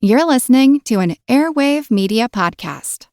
You're listening to an Airwave Media podcast.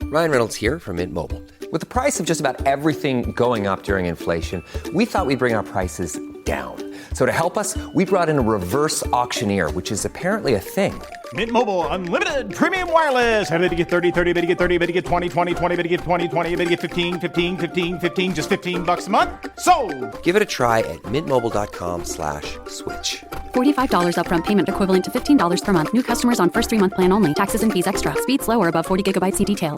Ryan Reynolds here from Mint Mobile. With the price of just about everything going up during inflation, we thought we'd bring our prices down. So to help us, we brought in a reverse auctioneer, which is apparently a thing. Mint Mobile Unlimited Premium Wireless. How to get 30, 30, bit to get 30, bit to get 20, 20, 20, bit to get 20, 20, bit to get 15, 15, 15, 15, just $15 a month? Sold! Give it a try at mintmobile.com/switch. $45 upfront payment equivalent to $15 per month. New customers on first 3-month plan only. Taxes and fees extra. Speed slower above 40 gigabytes. See detail.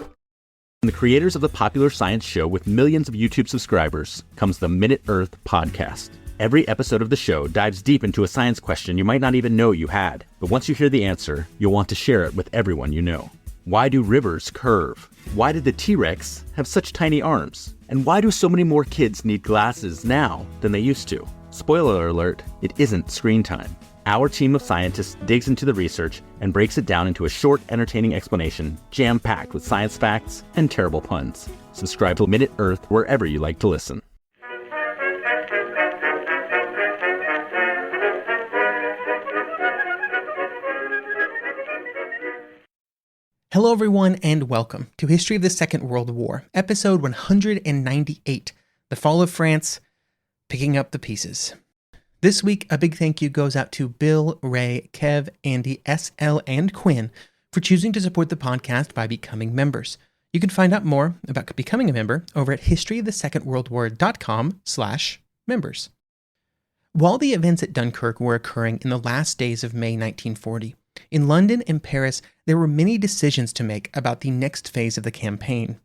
From the creators of the popular science show with millions of YouTube subscribers comes the Minute Earth podcast. Every episode of the show dives deep into a science question you might not even know you had. But once you hear the answer, you'll want to share it with everyone you know. Why do rivers curve? Why did the T-Rex have such tiny arms? And why do so many more kids need glasses now than they used to? Spoiler alert, it isn't screen time. Our team of scientists digs into the research and breaks it down into a short, entertaining explanation, jam-packed with science facts and terrible puns. Subscribe to Minute Earth wherever you like to listen. Hello everyone and welcome to History of the Second World War, episode 198, The Fall of France, Picking Up the Pieces. This week, a big thank you goes out to Bill, Ray, Kev, Andy, SL, and Quinn for choosing to support the podcast by becoming members. You can find out more about becoming a member over at historyofthesecondworldwar.com/members. While the events at Dunkirk were occurring in the last days of May 1940, in London and Paris, there were many decisions to make about the next phase of the campaign.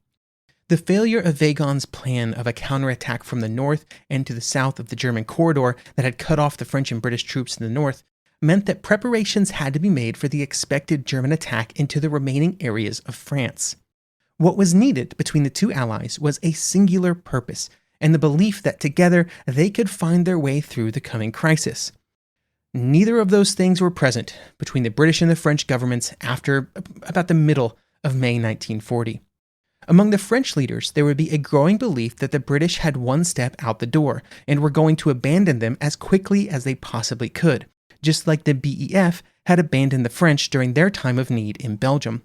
The failure of Weygand's plan of a counterattack from the north and to the south of the German corridor that had cut off the French and British troops in the north meant that preparations had to be made for the expected German attack into the remaining areas of France. What was needed between the two allies was a singular purpose and the belief that together they could find their way through the coming crisis. Neither of those things were present between the British and the French governments after about the middle of May 1940. Among the French leaders, there would be a growing belief that the British had one step out the door and were going to abandon them as quickly as they possibly could, just like the BEF had abandoned the French during their time of need in Belgium.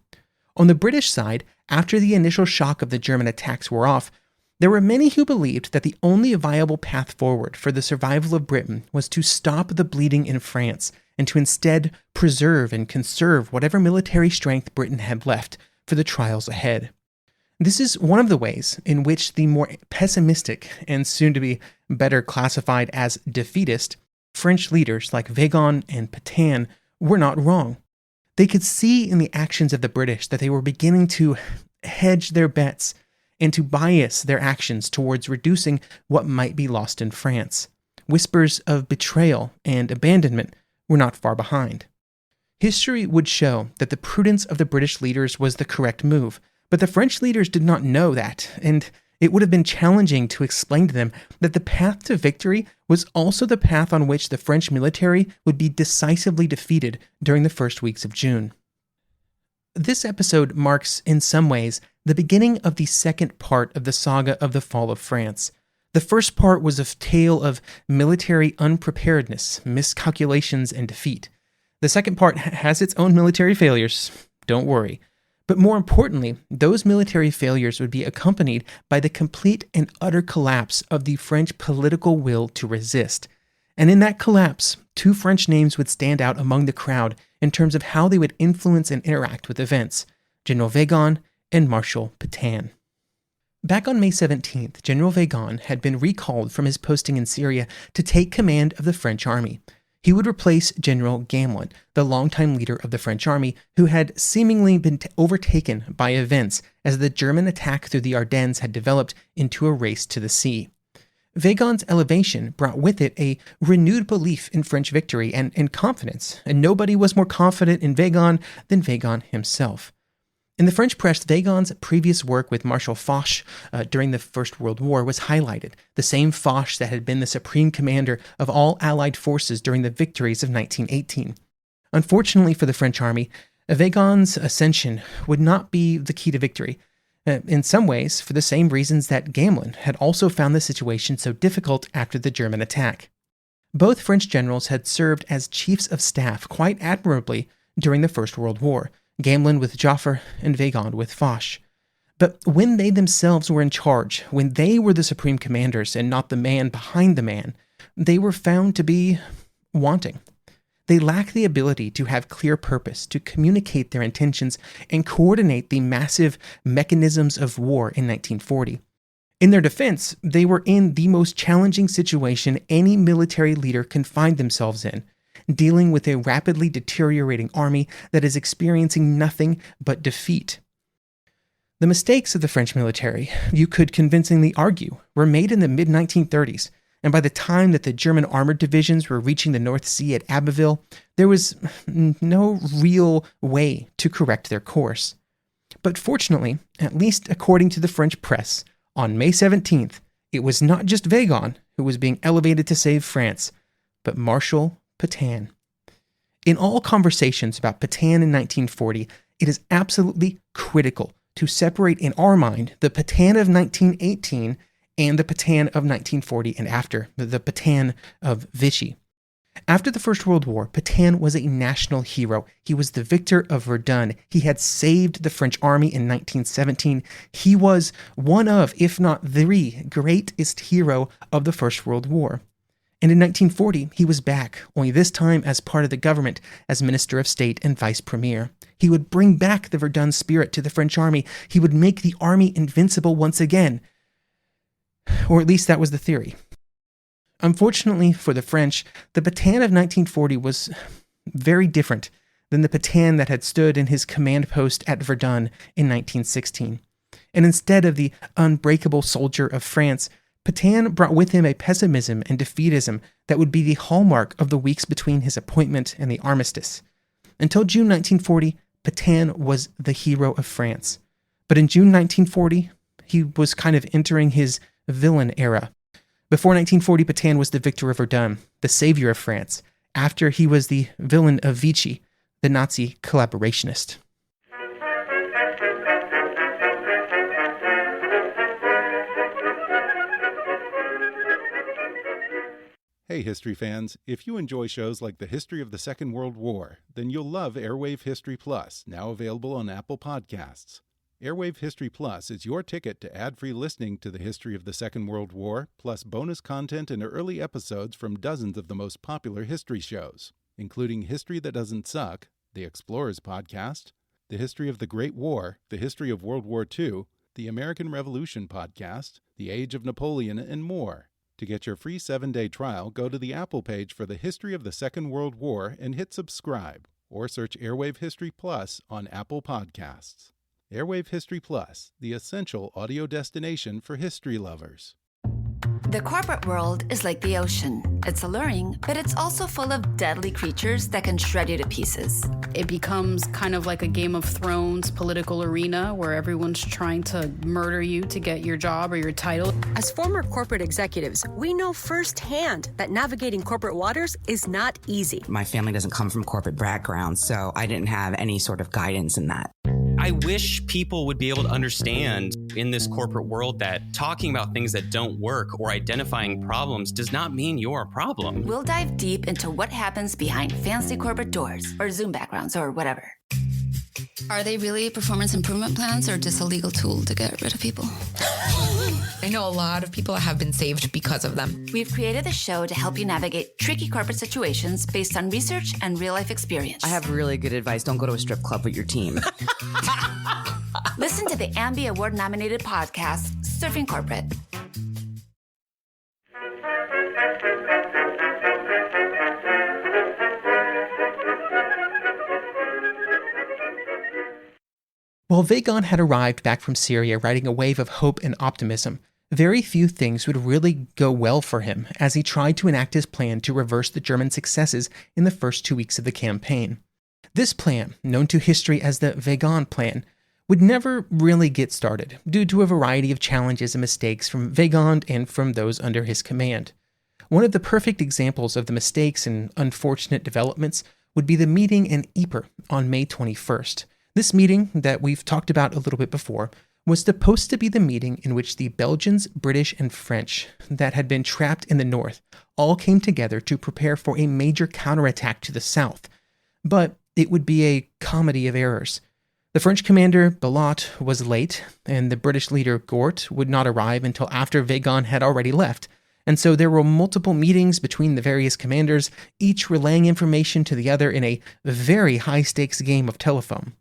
On the British side, after the initial shock of the German attacks wore off, there were many who believed that the only viable path forward for the survival of Britain was to stop the bleeding in France and to instead preserve and conserve whatever military strength Britain had left for the trials ahead. This is one of the ways in which the more pessimistic and soon-to-be better classified as defeatist French leaders like Weygand and Pétain were not wrong. They could see in the actions of the British that they were beginning to hedge their bets and to bias their actions towards reducing what might be lost in France. Whispers of betrayal and abandonment were not far behind. History would show that the prudence of the British leaders was the correct move, but the French leaders did not know that, and it would have been challenging to explain to them that the path to victory was also the path on which the French military would be decisively defeated during the first weeks of June. This episode marks, in some ways, the beginning of the second part of the saga of the fall of France. The first part was a tale of military unpreparedness, miscalculations, and defeat. The second part has its own military failures, don't worry. But more importantly, those military failures would be accompanied by the complete and utter collapse of the French political will to resist. And in that collapse, two French names would stand out among the crowd in terms of how they would influence and interact with events: General Weygand and Marshal Pétain. Back on May 17th, General Weygand had been recalled from his posting in Syria to take command of the French army. He would replace General Gamelin, the longtime leader of the French army, who had seemingly been overtaken by events as the German attack through the Ardennes had developed into a race to the sea. Weygand's elevation brought with it a renewed belief in French victory and confidence, and nobody was more confident in Weygand than Weygand himself. In the French press, Weygand's previous work with Marshal Foch during the First World War was highlighted, the same Foch that had been the supreme commander of all Allied forces during the victories of 1918. Unfortunately for the French army, Weygand's ascension would not be the key to victory, in some ways for the same reasons that Gamelin had also found the situation so difficult after the German attack. Both French generals had served as chiefs of staff quite admirably during the First World War, Gamelin with Joffre and Weygand with Foch. But when they themselves were in charge, when they were the supreme commanders and not the man behind the man, they were found to be wanting. They lacked the ability to have clear purpose, to communicate their intentions, and coordinate the massive mechanisms of war in 1940. In their defense, they were in the most challenging situation any military leader can find themselves in, dealing with a rapidly deteriorating army that is experiencing nothing but defeat. The mistakes of the French military, you could convincingly argue, were made in the mid-1930s, and by the time that the German armored divisions were reaching the North Sea at Abbeville, there was no real way to correct their course. But fortunately, at least according to the French press, on May 17th, it was not just Weygand who was being elevated to save France, but Marshal Pétain. In all conversations about Pétain in 1940, it is absolutely critical to separate in our mind the Pétain of 1918 and the Pétain of 1940 and after, the Pétain of Vichy. After the First World War, Pétain was a national hero. He was the victor of Verdun. He had saved the French army in 1917. He was one of, if not the greatest hero of the First World War. And in 1940, he was back, only this time as part of the government, as Minister of State and Vice Premier. He would bring back the Verdun spirit to the French army. He would make the army invincible once again. Or at least that was the theory. Unfortunately for the French, the Pétain of 1940 was very different than the Pétain that had stood in his command post at Verdun in 1916. And instead of the unbreakable soldier of France, Pétain brought with him a pessimism and defeatism that would be the hallmark of the weeks between his appointment and the armistice. Until June 1940, Pétain was the hero of France. But in June 1940, he was kind of entering his villain era. Before 1940, Pétain was the victor of Verdun, the savior of France. After, he was the villain of Vichy, the Nazi collaborationist. Hey, history fans, if you enjoy shows like the history of the Second World War, then you'll love Airwave History Plus, now available on Apple Podcasts. Airwave History Plus is your ticket to ad-free listening to the history of the Second World War, plus bonus content and early episodes from dozens of the most popular history shows, including History That Doesn't Suck, The Explorers Podcast, The History of the Great War, The History of World War II, The American Revolution Podcast, The Age of Napoleon, and more. To get your free 7-day trial, go to the Apple page for the History of the Second World War and hit subscribe, or search Airwave History Plus on Apple Podcasts. Airwave History Plus, the essential audio destination for history lovers. The corporate world is like the ocean. It's alluring, but it's also full of deadly creatures that can shred you to pieces. It becomes kind of like a Game of Thrones political arena where everyone's trying to murder you to get your job or your title. As former corporate executives, we know firsthand that navigating corporate waters is not easy. My family doesn't come from corporate background, so I didn't have any sort of guidance in that. I wish people would be able to understand in this corporate world that talking about things that don't work or identifying problems does not mean you're a problem. We'll dive deep into what happens behind fancy corporate doors or Zoom backgrounds or whatever. Are they really performance improvement plans or just a legal tool to get rid of people? I know a lot of people have been saved because of them. We've created a show to help you navigate tricky corporate situations based on research and real-life experience. I have really good advice. Don't go to a strip club with your team. Listen to the Ambie Award-nominated podcast, Surfing Corporate. While Weygand had arrived back from Syria riding a wave of hope and optimism, very few things would really go well for him as he tried to enact his plan to reverse the German successes in the first 2 weeks of the campaign. This plan, known to history as the Weygand Plan, would never really get started due to a variety of challenges and mistakes from Weygand and from those under his command. One of the perfect examples of the mistakes and unfortunate developments would be the meeting in Ypres on May 21st. This meeting, that we've talked about a little bit before, was supposed to be the meeting in which the Belgians, British, and French that had been trapped in the north all came together to prepare for a major counterattack to the south. But it would be a comedy of errors. The French commander, Bellot, was late, and the British leader, Gort, would not arrive until after Weygand had already left. And so there were multiple meetings between the various commanders, each relaying information to the other in a very high-stakes game of telephone.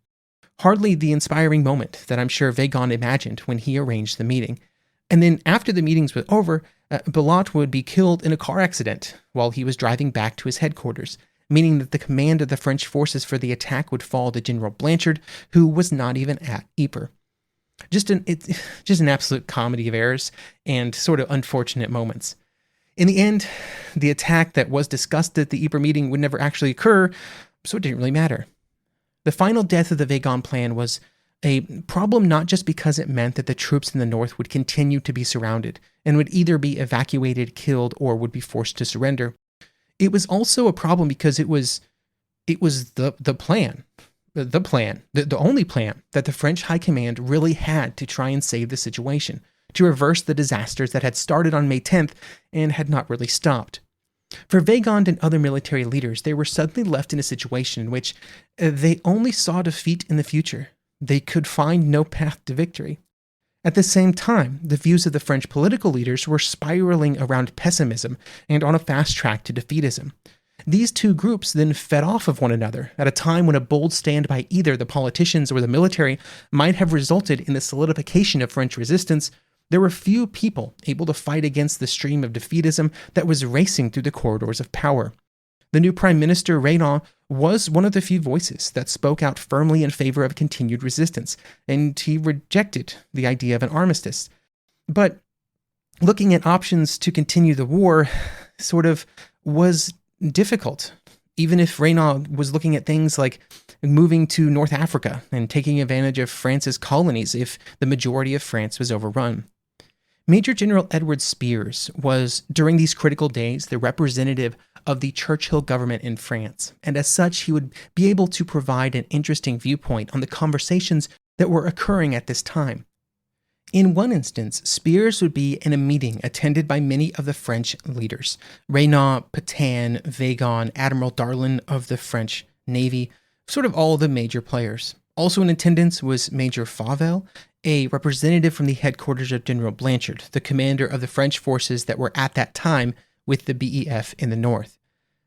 Hardly the inspiring moment that I'm sure Weygand imagined when he arranged the meeting. And then after the meetings were over, Bellot would be killed in a car accident while he was driving back to his headquarters, meaning that the command of the French forces for the attack would fall to General Blanchard, who was not even at Ypres. Just an absolute comedy of errors and sort of unfortunate moments. In the end, the attack that was discussed at the Ypres meeting would never actually occur, so it didn't really matter. The final death of the Weygand plan was a problem not just because it meant that the troops in the north would continue to be surrounded and would either be evacuated, killed, or would be forced to surrender. It was also a problem because it was the only plan that the French High Command really had to try and save the situation, to reverse the disasters that had started on May 10th and had not really stopped. For Weygand and other military leaders, they were suddenly left in a situation in which they only saw defeat in the future. They could find no path to victory. At the same time, the views of the French political leaders were spiraling around pessimism and on a fast track to defeatism. These two groups then fed off of one another at a time when a bold stand by either the politicians or the military might have resulted in the solidification of French resistance. There were few people able to fight against the stream of defeatism that was racing through the corridors of power. The new Prime Minister, Renan, was one of the few voices that spoke out firmly in favor of continued resistance, and he rejected the idea of an armistice. But looking at options to continue the war sort of was difficult, even if Renan was looking at things like moving to North Africa and taking advantage of France's colonies if the majority of France was overrun. Major General Edward Spears was, during these critical days, the representative of the Churchill government in France, and as such, he would be able to provide an interesting viewpoint on the conversations that were occurring at this time. In one instance, Spears would be in a meeting attended by many of the French leaders: Renan, Pétain, Weygand, Admiral Darlan of the French Navy, sort of all the major players. Also in attendance was Major Fauvel, a representative from the headquarters of General Blanchard, the commander of the French forces that were at that time with the BEF in the north.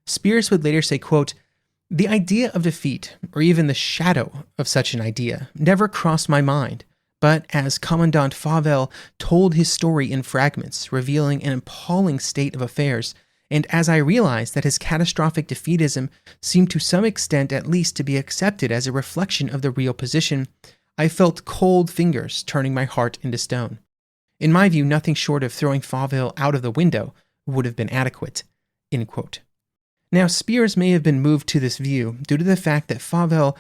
Spears would later say, quote, "The idea of defeat, or even the shadow of such an idea, never crossed my mind. But as Commandant Fauvel told his story in fragments, revealing an appalling state of affairs, and as I realized that his catastrophic defeatism seemed to some extent at least to be accepted as a reflection of the real position, I felt cold fingers turning my heart into stone. In my view, nothing short of throwing Fauvel out of the window would have been adequate." End quote. Now, Spears may have been moved to this view due to the fact that Fauvel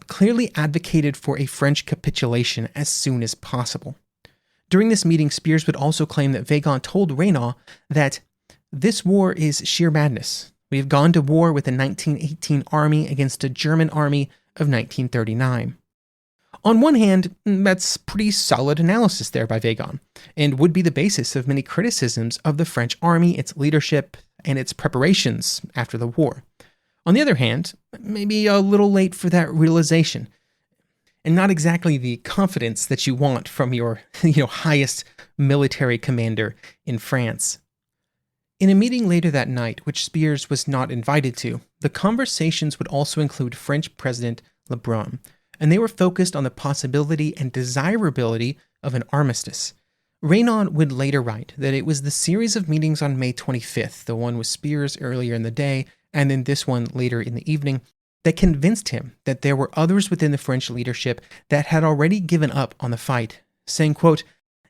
clearly advocated for a French capitulation as soon as possible. During this meeting, Spears would also claim that Weygand told Renan that this war is sheer madness. We have gone to war with the 1918 army against a German army of 1939. On one hand, that's pretty solid analysis there by Weygand, and would be the basis of many criticisms of the French army, its leadership, and its preparations after the war. On the other hand, maybe a little late for that realization, and not exactly the confidence that you want from your highest military commander in France. In a meeting later that night, which Spears was not invited to, the conversations would also include French President Lebrun, and they were focused on the possibility and desirability of an armistice. Renan would later write that it was the series of meetings on May 25th, the one with Spears earlier in the day, and then this one later in the evening, that convinced him that there were others within the French leadership that had already given up on the fight, saying, quote,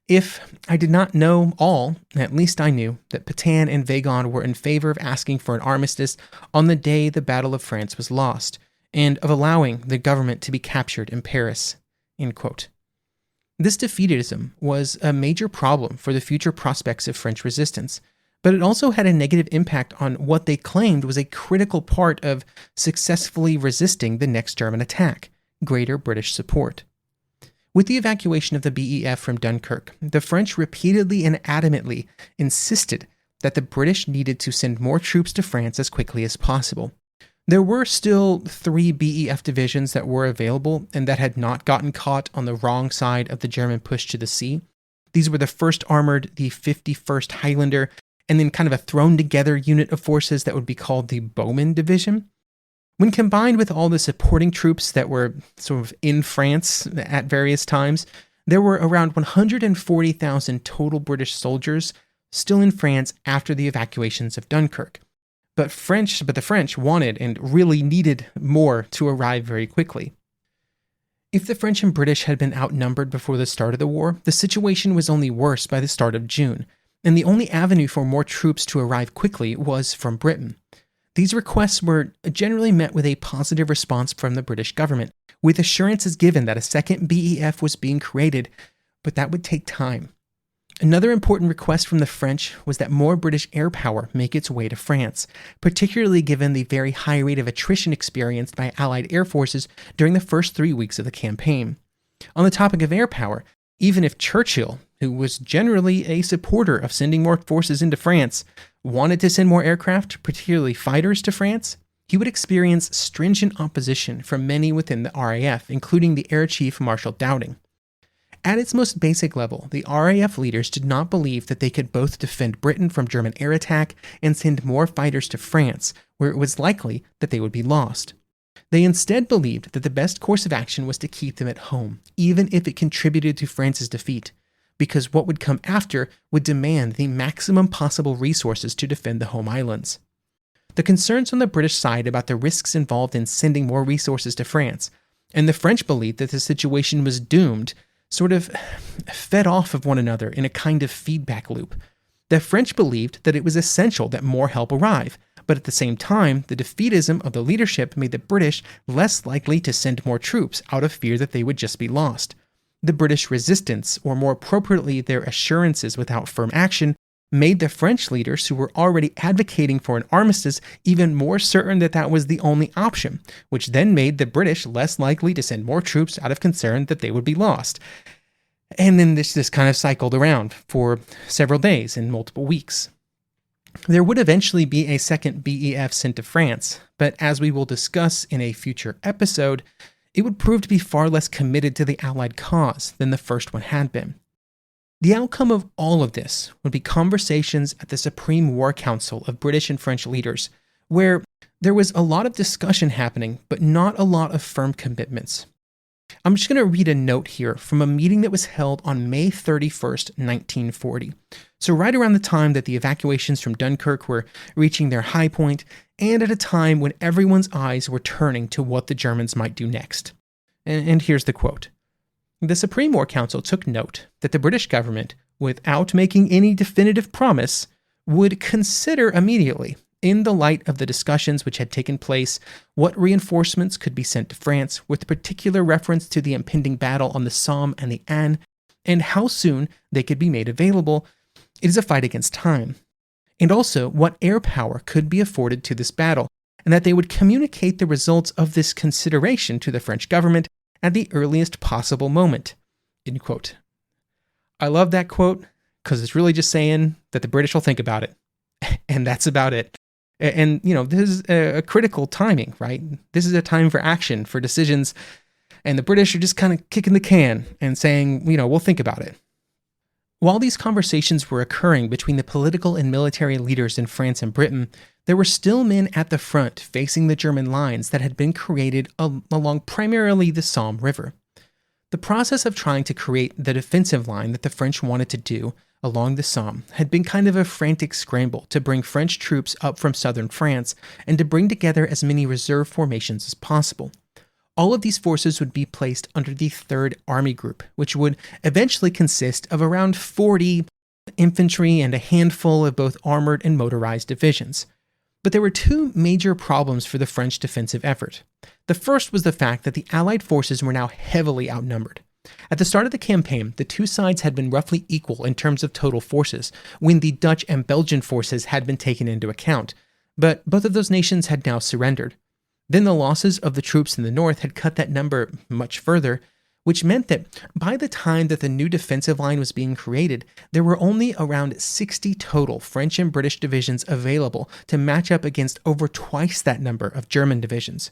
"If I did not know all, at least I knew that Pétain and Weygand were in favor of asking for an armistice on the day the Battle of France was lost, and of allowing the government to be captured in Paris." End quote. This defeatism was a major problem for the future prospects of French resistance, but it also had a negative impact on what they claimed was a critical part of successfully resisting the next German attack: greater British support. With the evacuation of the BEF from Dunkirk, the French repeatedly and adamantly insisted that the British needed to send more troops to France as quickly as possible. There were still 3 BEF divisions that were available and that had not gotten caught on the wrong side of the German push to the sea. These were the 1st Armored, the 51st Highlander, and then kind of a thrown-together unit of forces that would be called the Bowman Division. When combined with all the supporting troops that were sort of in France at various times, there were around 140,000 total British soldiers still in France after the evacuations of Dunkirk. But the French wanted and really needed more to arrive very quickly. If the French and British had been outnumbered before the start of the war, the situation was only worse by the start of June, and the only avenue for more troops to arrive quickly was from Britain. These requests were generally met with a positive response from the British government, with assurances given that a second BEF was being created, but that would take time. Another important request from the French was that more British air power make its way to France, particularly given the very high rate of attrition experienced by Allied air forces during the first 3 weeks of the campaign. On the topic of air power, even if Churchill, who was generally a supporter of sending more forces into France, wanted to send more aircraft, particularly fighters, to France, he would experience stringent opposition from many within the RAF, including the Air Chief Marshal Dowding. At its most basic level, the RAF leaders did not believe that they could both defend Britain from German air attack and send more fighters to France, where it was likely that they would be lost. They instead believed that the best course of action was to keep them at home, even if it contributed to France's defeat, because what would come after would demand the maximum possible resources to defend the home islands. The concerns on the British side about the risks involved in sending more resources to France, and the French belief that the situation was doomed, sort of fed off of one another in a kind of feedback loop. The French believed that it was essential that more help arrive, but at the same time, the defeatism of the leadership made the British less likely to send more troops out of fear that they would just be lost. The British resistance, or more appropriately their assurances without firm action, made the French leaders who were already advocating for an armistice even more certain that that was the only option, which then made the British less likely to send more troops out of concern that they would be lost. And then this kind of cycled around for several days and multiple weeks. There would eventually be a second BEF sent to France, but as we will discuss in a future episode, it would prove to be far less committed to the Allied cause than the first one had been. The outcome of all of this would be conversations at the Supreme War Council of British and French leaders, where there was a lot of discussion happening, but not a lot of firm commitments. I'm just going to read a note here from a meeting that was held on May 31st, 1940. So right around the time that the evacuations from Dunkirk were reaching their high point, and at a time when everyone's eyes were turning to what the Germans might do next. And here's the quote. The Supreme War Council took note that the British government, without making any definitive promise, would consider immediately, in the light of the discussions which had taken place, what reinforcements could be sent to France, with particular reference to the impending battle on the Somme and the Aisne, and how soon they could be made available. It is a fight against time. And also what air power could be afforded to this battle, and that they would communicate the results of this consideration to the French government at the earliest possible moment. End quote. I love that quote because it's really just saying that the British will think about it. And that's about it. And, this is a critical timing, right? This is a time for action, for decisions. And the British are just kind of kicking the can and saying, we'll think about it. While these conversations were occurring between the political and military leaders in France and Britain, there were still men at the front facing the German lines that had been created along primarily the Somme River. The process of trying to create the defensive line that the French wanted to do along the Somme had been kind of a frantic scramble to bring French troops up from southern France and to bring together as many reserve formations as possible. All of these forces would be placed under the 3rd Army Group, which would eventually consist of around 40 infantry and a handful of both armored and motorized divisions. But there were 2 major problems for the French defensive effort. The first was the fact that the Allied forces were now heavily outnumbered. At the start of the campaign, the 2 sides had been roughly equal in terms of total forces, when the Dutch and Belgian forces had been taken into account, but both of those nations had now surrendered. Then the losses of the troops in the north had cut that number much further, which meant that by the time that the new defensive line was being created, there were only around 60 total French and British divisions available to match up against over twice that number of German divisions.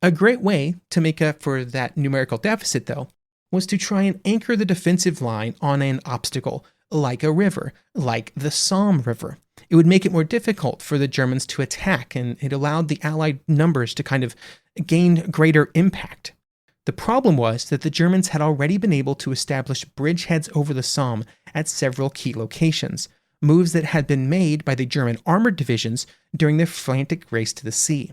A great way to make up for that numerical deficit, though, was to try and anchor the defensive line on an obstacle, like a river, like the Somme River. It would make it more difficult for the Germans to attack, and it allowed the Allied numbers to kind of gain greater impact. The problem was that the Germans had already been able to establish bridgeheads over the Somme at several key locations, moves that had been made by the German armored divisions during their frantic race to the sea.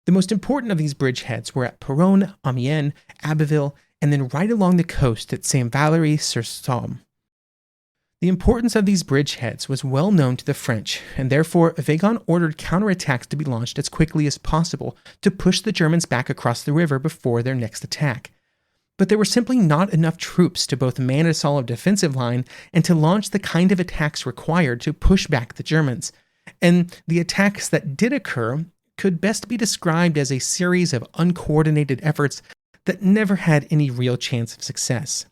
The most important of these bridgeheads were at Péronne, Amiens, Abbeville, and then right along the coast at Saint-Valery-sur-Somme. The importance of these bridgeheads was well known to the French, and therefore Weygand ordered counterattacks to be launched as quickly as possible to push the Germans back across the river before their next attack. But there were simply not enough troops to both man a solid defensive line and to launch the kind of attacks required to push back the Germans. And the attacks that did occur could best be described as a series of uncoordinated efforts that never had any real chance of success.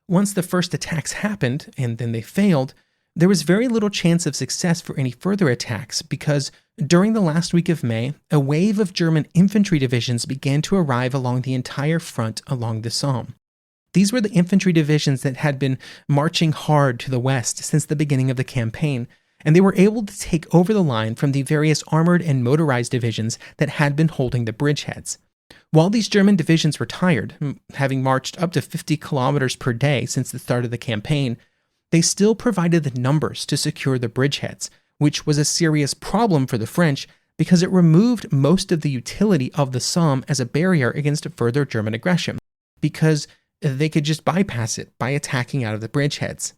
Once the first attacks happened, and then they failed, there was very little chance of success for any further attacks because during the last week of May, a wave of German infantry divisions began to arrive along the entire front along the Somme. These were the infantry divisions that had been marching hard to the west since the beginning of the campaign, and they were able to take over the line from the various armored and motorized divisions that had been holding the bridgeheads. While these German divisions were tired, having marched up to 50 kilometers per day since the start of the campaign, they still provided the numbers to secure the bridgeheads, which was a serious problem for the French because it removed most of the utility of the Somme as a barrier against further German aggression, because they could just bypass it by attacking out of the bridgeheads.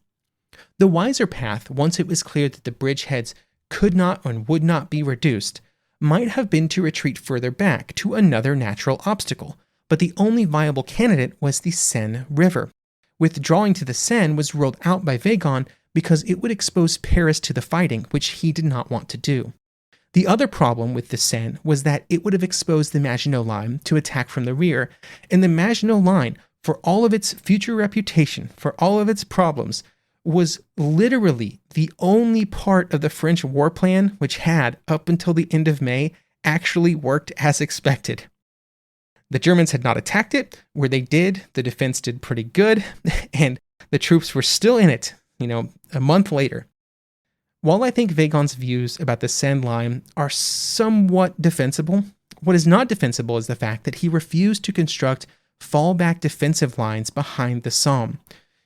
The wiser path, once it was clear that the bridgeheads could not and would not be reduced, might have been to retreat further back to another natural obstacle, but the only viable candidate was the Seine River. Withdrawing to the Seine was ruled out by Weygand because it would expose Paris to the fighting, which he did not want to do. The other problem with the Seine was that it would have exposed the Maginot Line to attack from the rear, and the Maginot Line, for all of its future reputation, for all of its problems, was literally the only part of the French war plan which had, up until the end of May, actually worked as expected. The Germans had not attacked it. Where they did, the defense did pretty good, and the troops were still in it, a month later. While I think Weygand's views about the Seine line are somewhat defensible, what is not defensible is the fact that he refused to construct fallback defensive lines behind the Somme.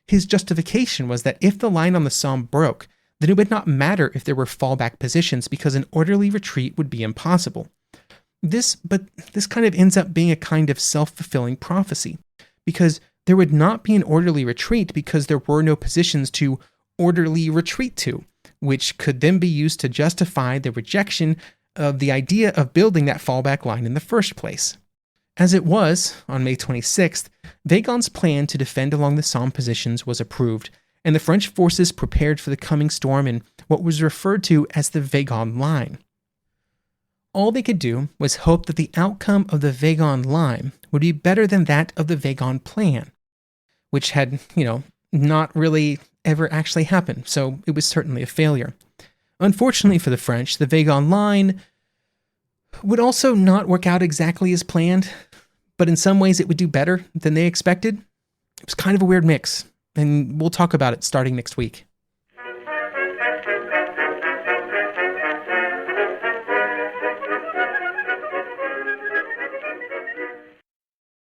His justification was that if the line on the Somme broke, then it would not matter if there were fallback positions because an orderly retreat would be impossible. This kind of ends up being a kind of self-fulfilling prophecy, because there would not be an orderly retreat because there were no positions to orderly retreat to, which could then be used to justify the rejection of the idea of building that fallback line in the first place. As it was, on May 26th, Weygand's plan to defend along the Somme positions was approved, and the French forces prepared for the coming storm in what was referred to as the Weygand Line. All they could do was hope that the outcome of the Weygand Line would be better than that of the Weygand Plan, which had, not really ever actually happened, so it was certainly a failure. Unfortunately for the French, the Weygand Line would also not work out exactly as planned, but in some ways it would do better than they expected. It was kind of a weird mix, and we'll talk about it starting next week.